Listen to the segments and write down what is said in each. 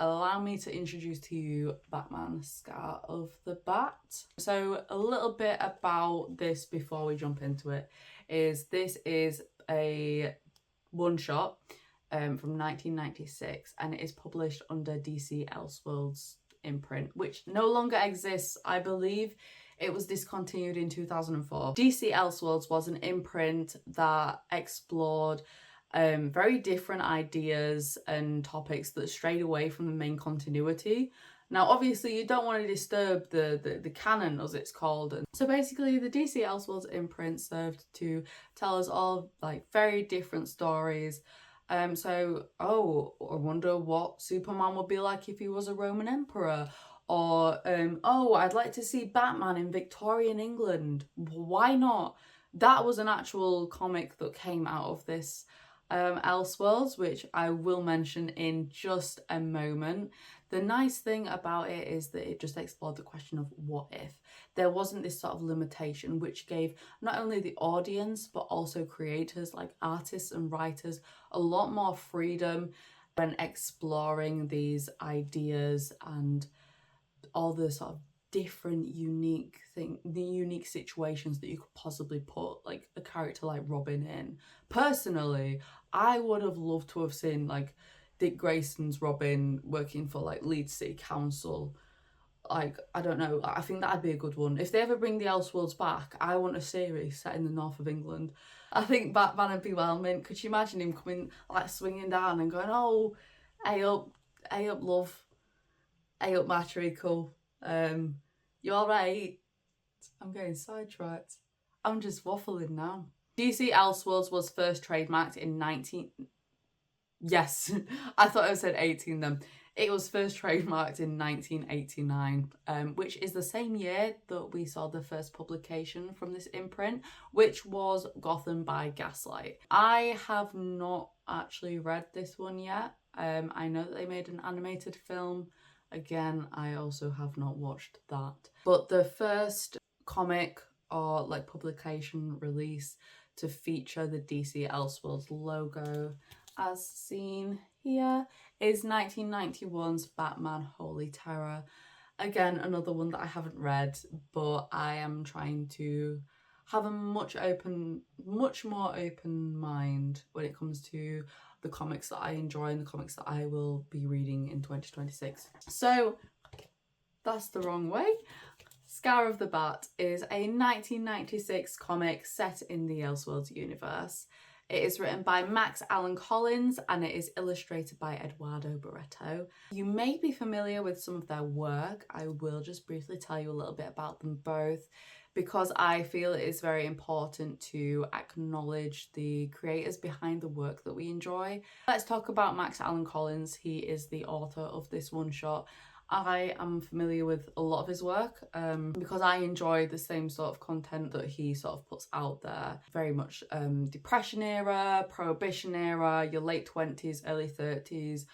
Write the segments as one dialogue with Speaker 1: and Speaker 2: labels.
Speaker 1: allow me to introduce to you Batman Scar of the Bat. So a little bit about this before we jump into it is this is a one-shot from 1996, and it is published under DC Elseworlds imprint, which no longer exists. I believe it was discontinued in 2004. DC Elseworlds was an imprint that explored very different ideas and topics that strayed away from the main continuity. Now, obviously, you don't want to disturb the canon, as it's called. And so basically, the DC Elseworlds imprint served to tell us all like very different stories. I wonder what Superman would be like if he was a Roman emperor. Or, I'd like to see Batman in Victorian England. Why not? That was an actual comic that came out of this Elseworlds, which I will mention in just a moment. The nice thing about it is that it just explored the question of what if. There wasn't this sort of limitation, which gave not only the audience but also creators like artists and writers a lot more freedom when exploring these ideas and all the sort of different unique situations that you could possibly put like a character like Robin in. Personally, I would have loved to have seen like Dick Grayson's Robin working for like Leeds City Council. Like, I don't know, I think that'd be a good one. If they ever bring the Elseworlds back, I want a series set in the north of England. I think Batman would be well meant. Could you imagine him coming like swinging down and going, "Oh, hey up love, hey up my treacle, you alright?" I'm getting sidetracked. I'm just waffling now. DC Elseworlds was first trademarked in Yes, I thought I said 18 then. It was first trademarked in 1989, which is the same year that we saw the first publication from this imprint, which was Gotham by Gaslight. I have not actually read this one yet. I know that they made an animated film. Again, I also have not watched that. But the first comic or like publication release to feature the DC Elseworlds logo, as seen here, is 1991's Batman Holy Terror. Again, another one that I haven't read, but I am trying to have a much more open mind when it comes to the comics that I enjoy and the comics that I will be reading in 2026. So that's the wrong way. Scar of the Bat is a 1996 comic set in the Elseworlds universe. It is written by Max Allan Collins and it is illustrated by Eduardo Barreto. You may be familiar with some of their work. I will just briefly tell you a little bit about them both, because I feel it is very important to acknowledge the creators behind the work that we enjoy. Let's talk about Max Allan Collins. He is the author of this one-shot. I am familiar with a lot of his work because I enjoy the same sort of content that he sort of puts out there. Very much Depression era, Prohibition era, your late 20s, early 30s,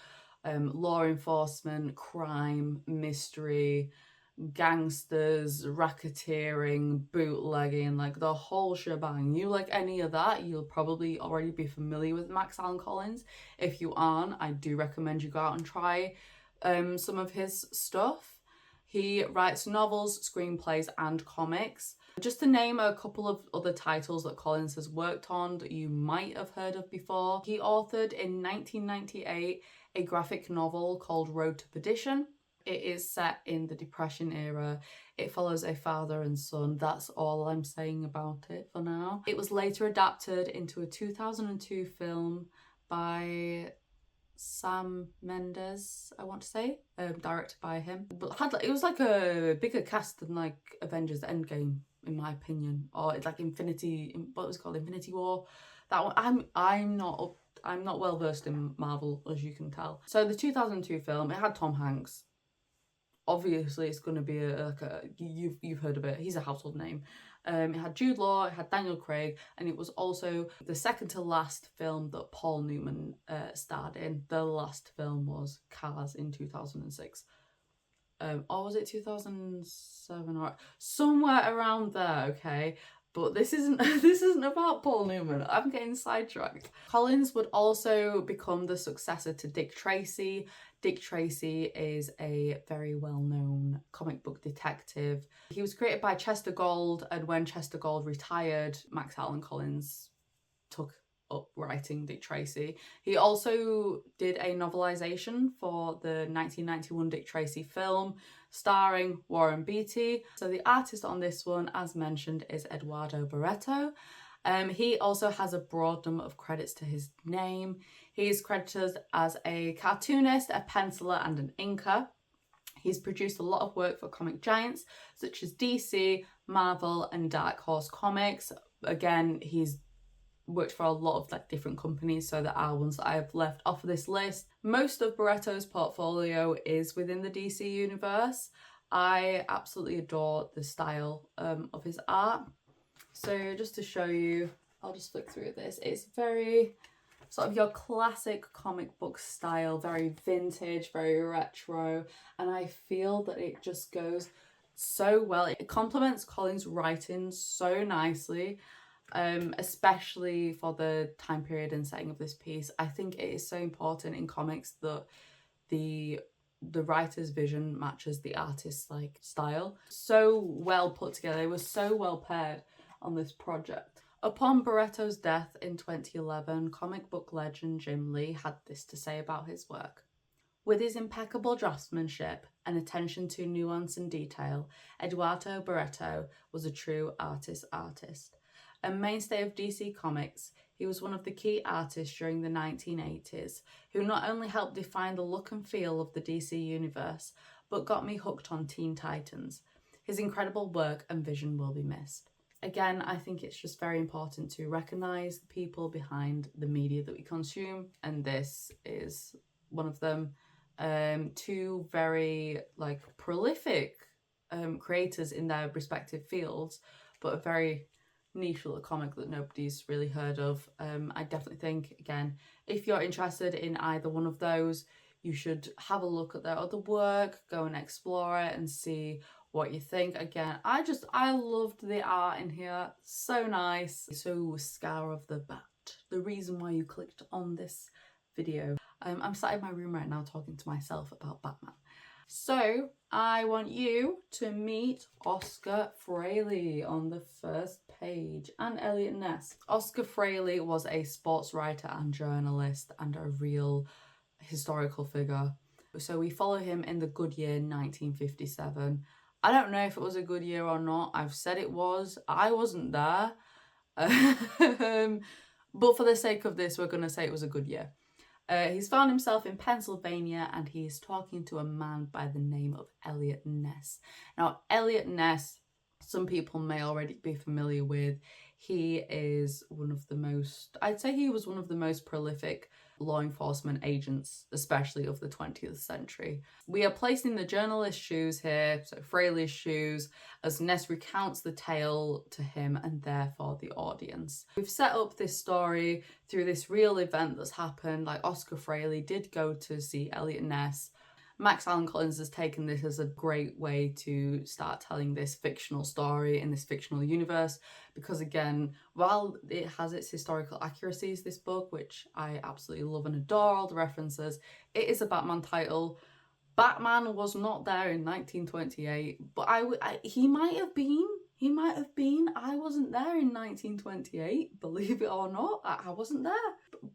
Speaker 1: law enforcement, crime, mystery, gangsters, racketeering, bootlegging, like the whole shebang. You like any of that, you'll probably already be familiar with Max Allan Collins. If you aren't, I do recommend you go out and try some of his stuff. He writes novels, screenplays and comics. Just to name a couple of other titles that Collins has worked on that you might have heard of before. He authored in 1998 a graphic novel called Road to Perdition. It is set in the Depression era. It follows a father and son. That's all I'm saying about it for now. It was later adapted into a 2002 film by Sam Mendes, I want to say, directed by him. But it was like a bigger cast than like Avengers Endgame, in my opinion, or it's like Infinity War. That one, I'm not well versed in Marvel, as you can tell. So the 2002 film, it had Tom Hanks. Obviously, it's going to be you've heard of it. He's a household name. It had Jude Law, it had Daniel Craig, and it was also the second to last film that Paul Newman starred in. The last film was Cars in 2006. Or was it 2007 or somewhere around there, okay? But this isn't this isn't about Paul Newman. I'm getting sidetracked. Collins would also become the successor to Dick Tracy. Dick Tracy is a very well-known comic book detective. He was created by Chester Gould, and when Chester Gould retired, Max Allan Collins took up writing Dick Tracy. He also did a novelization for the 1991 Dick Tracy film starring Warren Beatty. So the artist on this one, as mentioned, is Eduardo Barreto. He also has a broad number of credits to his name. He is credited as a cartoonist, a penciler, and an inker. He's produced a lot of work for comic giants such as DC, Marvel, and Dark Horse Comics. Again, he's worked for a lot of like different companies, so there are ones that I have left off of this list. Most of Barreto's portfolio is within the DC universe. I absolutely adore the style of his art. So just to show you, I'll just flick through this. It's very sort of your classic comic book style, very vintage, very retro, and I feel that it just goes so well. It complements Collins' writing so nicely. Especially for the time period and setting of this piece. I think it is so important in comics that the writer's vision matches the artist's like style. So well put together. It was so well paired on this project. Upon Barreto's death in 2011, comic book legend Jim Lee had this to say about his work. With his impeccable draftsmanship and attention to nuance and detail, Eduardo Barreto was a true artist. A mainstay of DC Comics, he was one of the key artists during the 1980s who not only helped define the look and feel of the DC universe, but got me hooked on Teen Titans. His incredible work and vision will be missed. Again, I think it's just very important to recognise the people behind the media that we consume, and this is one of them. Two very like prolific creators in their respective fields, but a very niche little comic that nobody's really heard of. I definitely think, again, if you're interested in either one of those, you should have a look at their other work, go and explore it and see what you think. Again, I loved the art in here, so nice. So Scar of the Bat, the reason why you clicked on this video. I'm sat in my room right now talking to myself about Batman. So I want you to meet Oscar Fraley on the first page, and Elliot Ness. Oscar Fraley was a sports writer and journalist and a real historical figure. So we follow him in the good year 1957. I don't know if it was a good year or not. I've said it was. I wasn't there. But for the sake of this, we're going to say it was a good year. He's found himself in Pennsylvania and he's talking to a man by the name of Elliot Ness. Now, Elliot Ness, some people may already be familiar with. He is one of the most, I'd say he was one of the most prolific law enforcement agents, especially of the 20th century. We are placed in the journalist's shoes here, so Fraley's shoes, as Ness recounts the tale to him and therefore the audience. We've set up this story through this real event that's happened. Like, Oscar Fraley did go to see Elliot Ness. Max Allan Collins has taken this as a great way to start telling this fictional story in this fictional universe, because again, while it has its historical accuracies, this book, which I absolutely love and adore, all the references, it is a Batman title. Batman was not there in 1928, but he might have been. He might have been. I wasn't there in 1928, believe it or not. I wasn't there.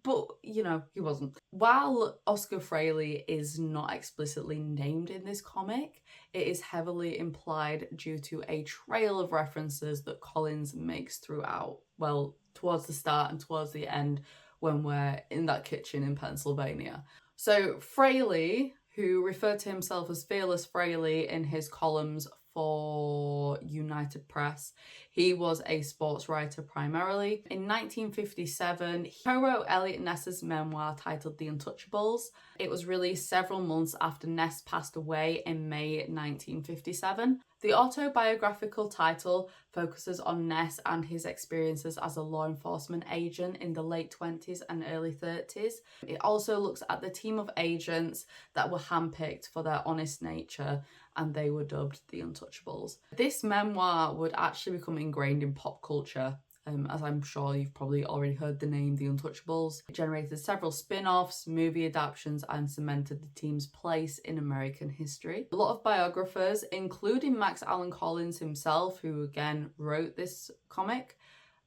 Speaker 1: But, you know, he wasn't. While Oscar Fraley is not explicitly named in this comic, it is heavily implied due to a trail of references that Collins makes throughout. Well, towards the start and towards the end when we're in that kitchen in Pennsylvania. So Fraley, who referred to himself as Fearless Fraley in his columns for United Press. He was a sports writer primarily. In 1957, he co-wrote Elliot Ness's memoir titled The Untouchables. It was released several months after Ness passed away in May 1957. The autobiographical title focuses on Ness and his experiences as a law enforcement agent in the late 20s and early 30s. It also looks at the team of agents that were handpicked for their honest nature, and they were dubbed the Untouchables. This memoir would actually become ingrained in pop culture. As I'm sure you've probably already heard the name The Untouchables. It generated several spin-offs, movie adaptations, and cemented the team's place in American history. A lot of biographers, including Max Allan Collins himself, who again wrote this comic,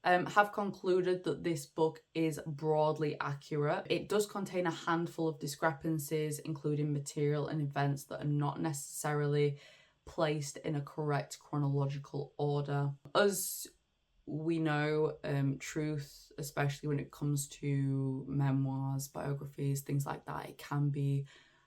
Speaker 1: have concluded that this book is broadly accurate. It does contain a handful of discrepancies, including material and events that are not necessarily placed in a correct chronological order. As we know, truth, especially when it comes to memoirs, biographies, things like that, it can be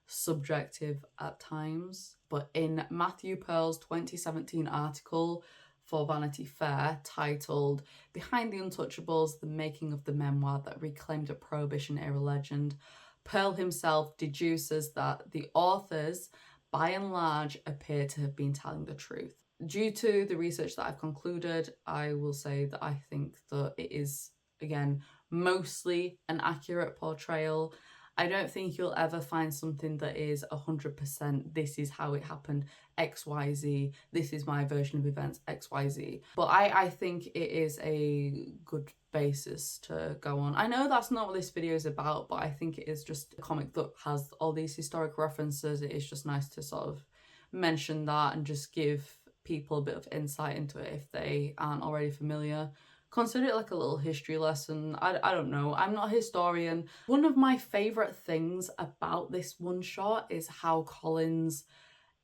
Speaker 1: subjective at times. But in Matthew Pearl's 2017 article for Vanity Fair titled "Behind the Untouchables, the Making of the Memoir That Reclaimed a Prohibition-Era Legend," Pearl himself deduces that the authors, by and large, appear to have been telling the truth. Due to the research that I've concluded, I will say that I think that it is, again, mostly an accurate portrayal. I don't think you'll ever find something that is 100% this is how it happened, XYZ, this is my version of events, XYZ. But I think it is a good basis to go on. I know that's not what this video is about, but I think it is just a comic that has all these historic references. It is just nice to sort of mention that and just give people a bit of insight into it if they aren't already familiar. Consider it like a little history lesson. I don't know, I'm not a historian. One of my favourite things about this one shot is how Collins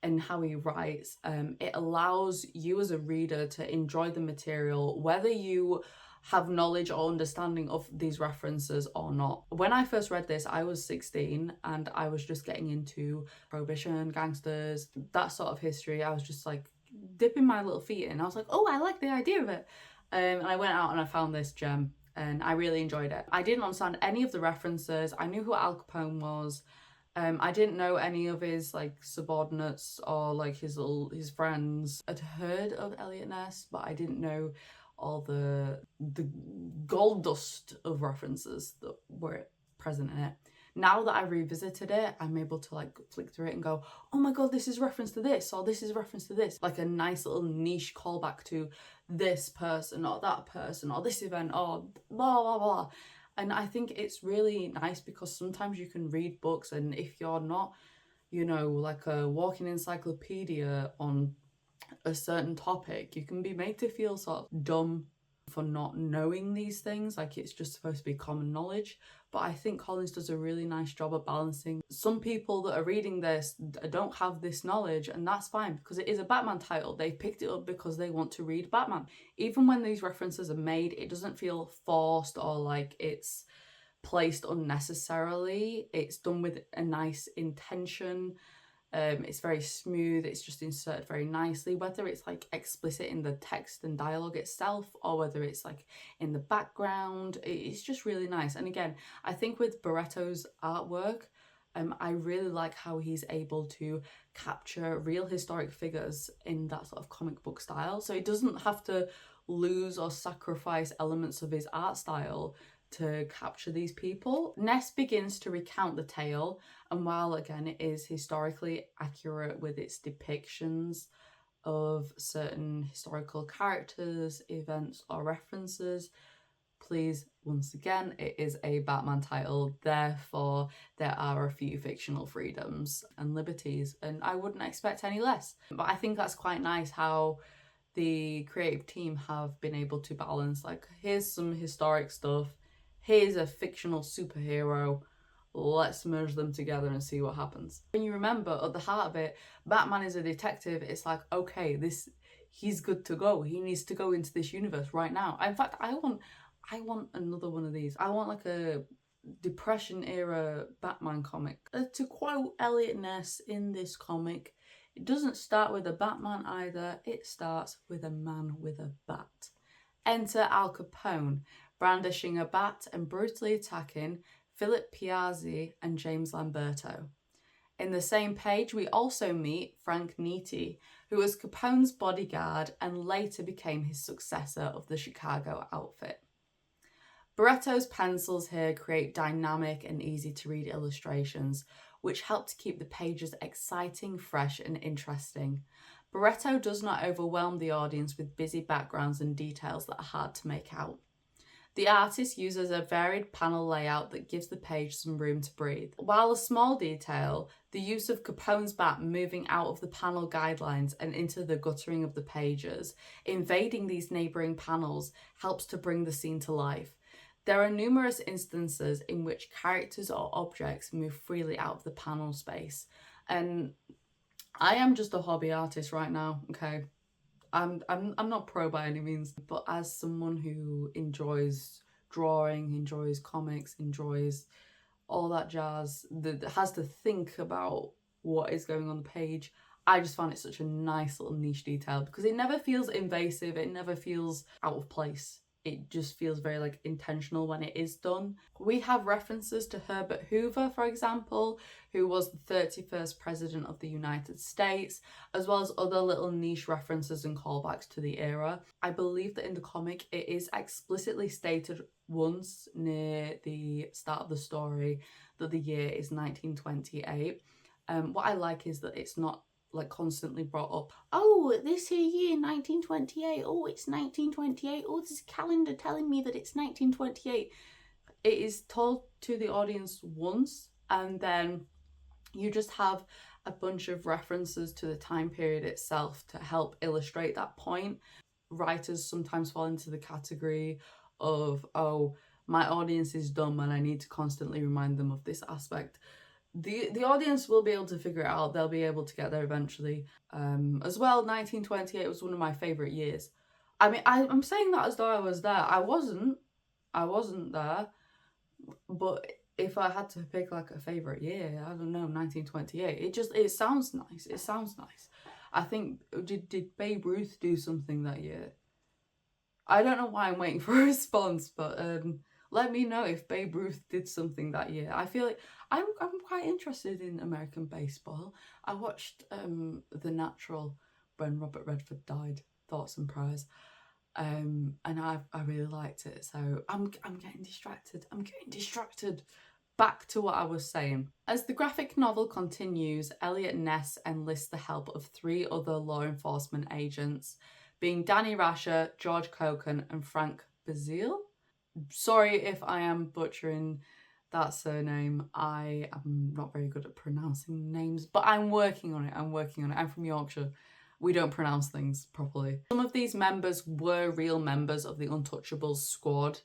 Speaker 1: and how he writes. It allows you as a reader to enjoy the material, whether you have knowledge or understanding of these references or not. When I first read this, I was 16 and I was just getting into prohibition, gangsters, that sort of history. I was just like dipping my little feet in. I was like, oh, I like the idea of it. And I went out and I found this gem and I really enjoyed it. I didn't understand any of the references. I knew who Al Capone was. I didn't know any of his like subordinates or like his friends. I'd heard of Eliot Ness, but I didn't know all the gold dust of references that were present in it. Now that I revisited it, I'm able to like flick through it and go, oh my god, this is reference to this, or this is reference to this. Like a nice little niche callback to this person or that person or this event or blah, blah, blah. And I think it's really nice because sometimes you can read books and if you're not, you know, like a walking encyclopedia on a certain topic, you can be made to feel sort of dumb for not knowing these things, like it's just supposed to be common knowledge. But I think Collins does a really nice job of balancing. Some people that are reading this don't have this knowledge, and that's fine because it is a Batman title. They picked it up because they want to read Batman. Even when these references are made, it doesn't feel forced or like it's placed unnecessarily. It's done with a nice intention. It's very smooth, it's just inserted very nicely, whether it's like explicit in the text and dialogue itself or whether it's like in the background. It's just really nice. And again, I think with Barretto's artwork, I really like how he's able to capture real historic figures in that sort of comic book style. So he doesn't have to lose or sacrifice elements of his art style to capture these people. Ness begins to recount the tale, and while again it is historically accurate with its depictions of certain historical characters, events or references, please, once again, it is a Batman title, therefore there are a few fictional freedoms and liberties, and I wouldn't expect any less. But I think that's quite nice how the creative team have been able to balance, like, here's some historic stuff, here's a fictional superhero, let's merge them together and see what happens. When you remember, at the heart of it, Batman is a detective. It's like, okay, he's good to go. He needs to go into this universe right now. In fact, I want another one of these. I want like a Depression era Batman comic. To quote Eliot Ness in this comic, it doesn't start with a Batman either, it starts with a man with a bat. Enter Al Capone, brandishing a bat and brutally attacking Philip Piazzi and James Lamberto. In the same page, we also meet Frank Nitti, who was Capone's bodyguard and later became his successor of the Chicago outfit. Barretto's pencils here create dynamic and easy to read illustrations, which help to keep the pages exciting, fresh, and interesting. Barretto does not overwhelm the audience with busy backgrounds and details that are hard to make out. The artist uses a varied panel layout that gives the page some room to breathe. While a small detail, the use of Capone's bat moving out of the panel guidelines and into the guttering of the pages, invading these neighbouring panels, helps to bring the scene to life. There are numerous instances in which characters or objects move freely out of the panel space. And I am just a hobby artist right now, okay? I'm not pro by any means, but as someone who enjoys drawing, enjoys comics, enjoys all that jazz, that has to think about what is going on the page, I just found it such a nice little niche detail because it never feels invasive, it never feels out of place. It just feels very like intentional when it is done. We have references to Herbert Hoover, for example, who was the 31st president of the United States, as well as other little niche references and callbacks to the era. I believe that in the comic it is explicitly stated once near the start of the story that the year is 1928. What I like is that it's not like constantly brought up, oh, this here year 1928, oh, it's 1928, oh, there's a calendar telling me that it's 1928. It is told to the audience once, and then you just have a bunch of references to the time period itself to help illustrate that point. Writers sometimes fall into the category of, oh, my audience is dumb and I need to constantly remind them of this aspect. The audience will be able to figure it out. They'll be able to get there eventually. As well, 1928 was one of my favourite years. I mean, I'm saying that as though I was there. I wasn't there. But if I had to pick like a favourite year, I don't know, 1928. It sounds nice. It sounds nice. I think, did Babe Ruth do something that year? I don't know why I'm waiting for a response, but let me know if Babe Ruth did something that year. I feel like I'm quite interested in American baseball. I watched The Natural when Robert Redford died. Thoughts and prayers. And I really liked it. So I'm getting distracted. Back to what I was saying. As the graphic novel continues, Eliot Ness enlists the help of 3 other law enforcement agents, being Danny Rasher, George Cocan, and Frank Bazile. Sorry if I am butchering that surname. I am not very good at pronouncing names, but I'm working on it. I'm from Yorkshire. We don't pronounce things properly. Some of these members were real members of the Untouchables squad,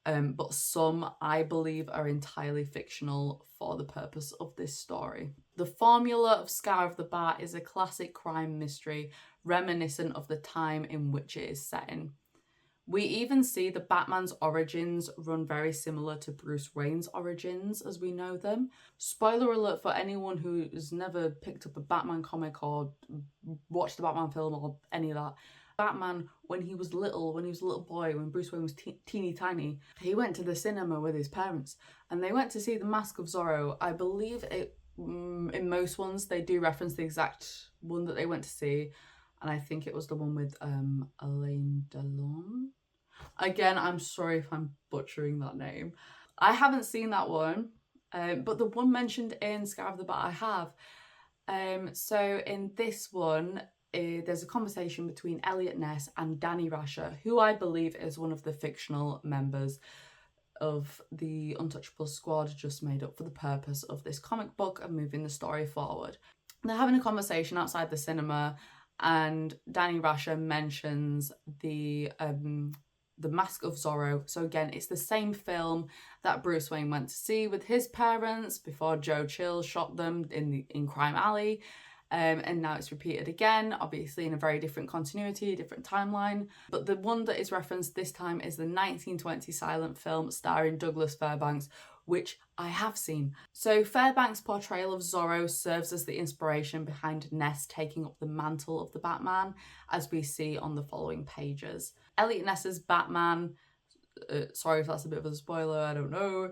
Speaker 1: but some, I believe, are entirely fictional for the purpose of this story. The formula of Scar of the Bat is a classic crime mystery reminiscent of the time in which it is set in. We even see the Batman's origins run very similar to Bruce Wayne's origins as we know them. Spoiler alert for anyone who's never picked up a Batman comic or watched the Batman film or any of that. Batman, when he was a little boy, when Bruce Wayne was teeny tiny, he went to the cinema with his parents and they went to see The Mask of Zorro. I believe it, in most ones they do reference the exact one that they went to see, and I think it was the one with Alain Delon. Again, I'm sorry if I'm butchering that name. I haven't seen that one, but the one mentioned in Scar of the Bat I have. So in this one, there's a conversation between Eliot Ness and Danny Rasher, who I believe is one of the fictional members of the Untouchable squad just made up for the purpose of this comic book and moving the story forward. They're having a conversation outside the cinema, and Danny Rasher mentions the Mask of Zorro. So again, it's the same film that Bruce Wayne went to see with his parents before Joe Chill shot them in Crime Alley. And now it's repeated again, obviously in a very different continuity, different timeline. But the one that is referenced this time is the 1920 silent film starring Douglas Fairbanks, which I have seen. So Fairbanks' portrayal of Zorro serves as the inspiration behind Ness taking up the mantle of the Batman, as we see on the following pages. Eliot Ness's Batman, sorry if that's a bit of a spoiler, I don't know,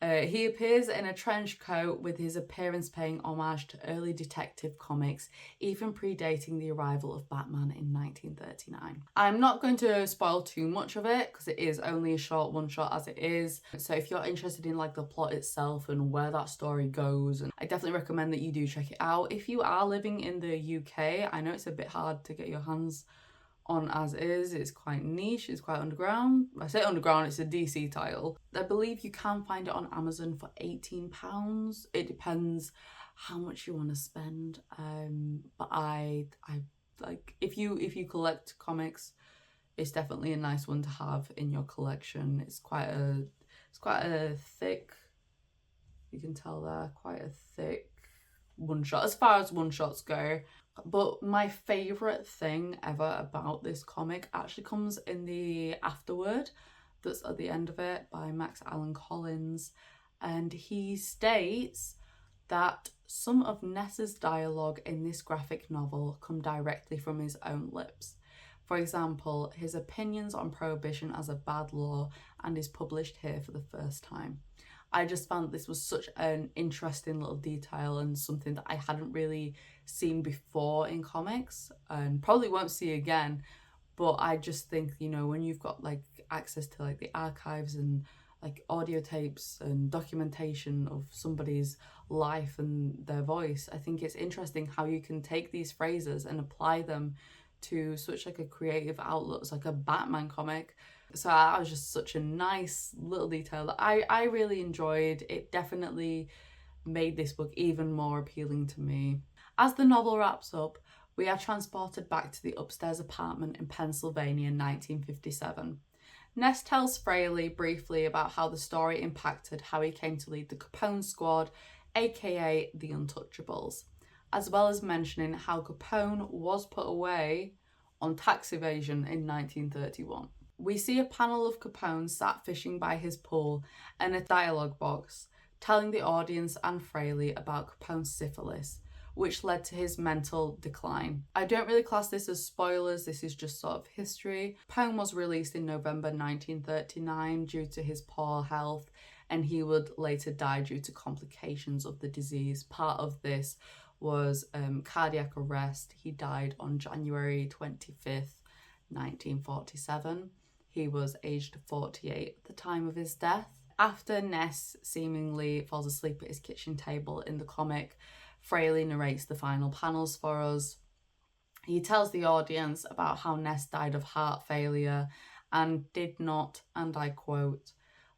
Speaker 1: He appears in a trench coat, with his appearance paying homage to early detective comics, even predating the arrival of Batman in 1939. I'm not going to spoil too much of it because it is only a short one-shot as it is. So if you're interested in like the plot itself and where that story goes, and I definitely recommend that you do check it out. If you are living in the UK, I know it's a bit hard to get your hands on as is. It's quite niche, it's quite underground. I say underground, it's a DC title. I believe you can find it on Amazon for £18. It depends how much you want to spend. But I like, if you collect comics, it's definitely a nice one to have in your collection. It's quite a thick, you can tell there, quite a thick one shot as far as one shots go. But my favourite thing ever about this comic actually comes in the afterword that's at the end of it by Max Allan Collins, and he states that some of Ness's dialogue in this graphic novel come directly from his own lips. For example, his opinions on prohibition as a bad law, and is published here for the first time. I just found this was such an interesting little detail and something that I hadn't really seen before in comics and probably won't see again. But I just think, you know, when you've got like access to like the archives and like audio tapes and documentation of somebody's life and their voice, I think it's interesting how you can take these phrases and apply them to such like a creative outlet as like a Batman comic. So that was just such a nice little detail that I really enjoyed. It definitely made this book even more appealing to me. As the novel wraps up, we are transported back to the upstairs apartment in Pennsylvania in 1957. Ness tells Fraley briefly about how the story impacted how he came to lead the Capone Squad, aka the Untouchables, as well as mentioning how Capone was put away on tax evasion in 1931. We see a panel of Capone sat fishing by his pool and a dialogue box telling the audience and Fraley about Capone's syphilis, which led to his mental decline. I don't really class this as spoilers, this is just sort of history. Capone was released in November 1939 due to his poor health, and he would later die due to complications of the disease. Part of this was cardiac arrest. He died on January 25th, 1947. He was aged 48 at the time of his death. After Ness seemingly falls asleep at his kitchen table in the comic, Fraley narrates the final panels for us. He tells the audience about how Ness died of heart failure and did not, and I quote,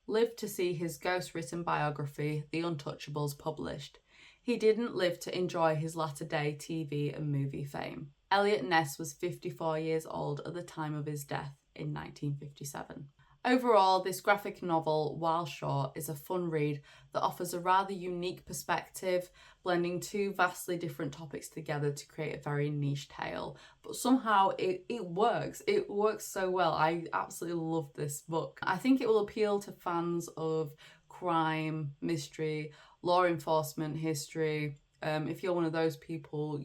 Speaker 1: live to see his ghost-written biography, The Untouchables, published. He didn't live to enjoy his latter-day TV and movie fame. Eliot Ness was 54 years old at the time of his death in 1957. Overall, this graphic novel, while short, is a fun read that offers a rather unique perspective, blending two vastly different topics together to create a very niche tale. But somehow it works. It works so well. I absolutely love this book. I think it will appeal to fans of crime, mystery, law enforcement history. If you're one of those people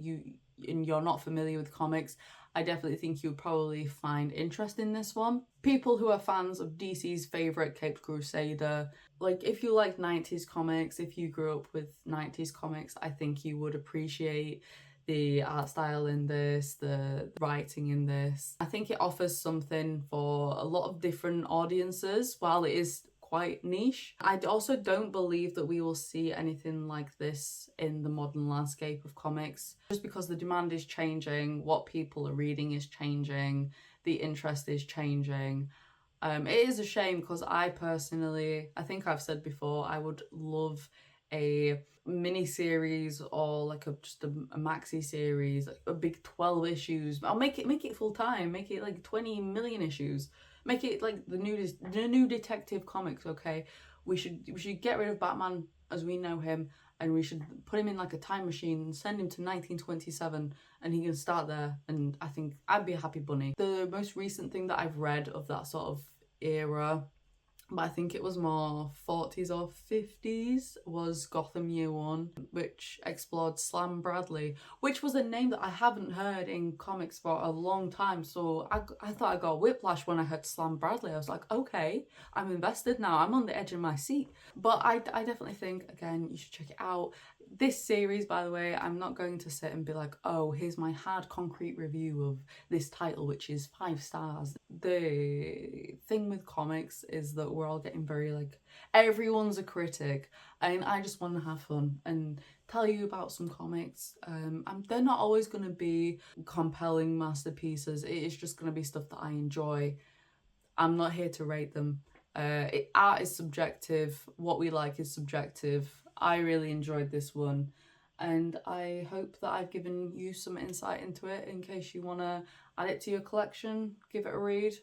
Speaker 1: and you're not familiar with comics, I definitely think you'll probably find interest in this one. People who are fans of DC's favourite Caped Crusader, like if you like 90s comics, if you grew up with 90s comics, I think you would appreciate the art style in this, the writing in this. I think it offers something for a lot of different audiences while it is quite niche. I also don't believe that we will see anything like this in the modern landscape of comics, just because the demand is changing, what people are reading is changing, the interest is changing. It is a shame because I personally, I think I've said before, I would love a mini series or like just a maxi series, like a big 12 issues. I'll make it full time, make it like 20 million issues. Make it like the new Detective Comics, okay? We should get rid of Batman as we know him, and we should put him in like a time machine and send him to 1927, and he can start there, and I think I'd be a happy bunny. The most recent thing that I've read of that sort of era but I think it was more 40s or 50s, was Gotham Year One, which explored Slam Bradley, which was a name that I haven't heard in comics for a long time. So I thought I got whiplash when I heard Slam Bradley. I was like, okay, I'm invested now. I'm on the edge of my seat. But I definitely think, again, you should check it out. This series, by the way, I'm not going to sit and be like, oh, here's my hard concrete review of this title, which is 5 stars. The thing with comics is that we're all getting very like, everyone's a critic, and I just want to have fun and tell you about some comics. They're not always going to be compelling masterpieces. It is just going to be stuff that I enjoy. I'm not here to rate them. Art is subjective. What we like is subjective. I really enjoyed this one, and I hope that I've given you some insight into it in case you want to add it to your collection, give it a read.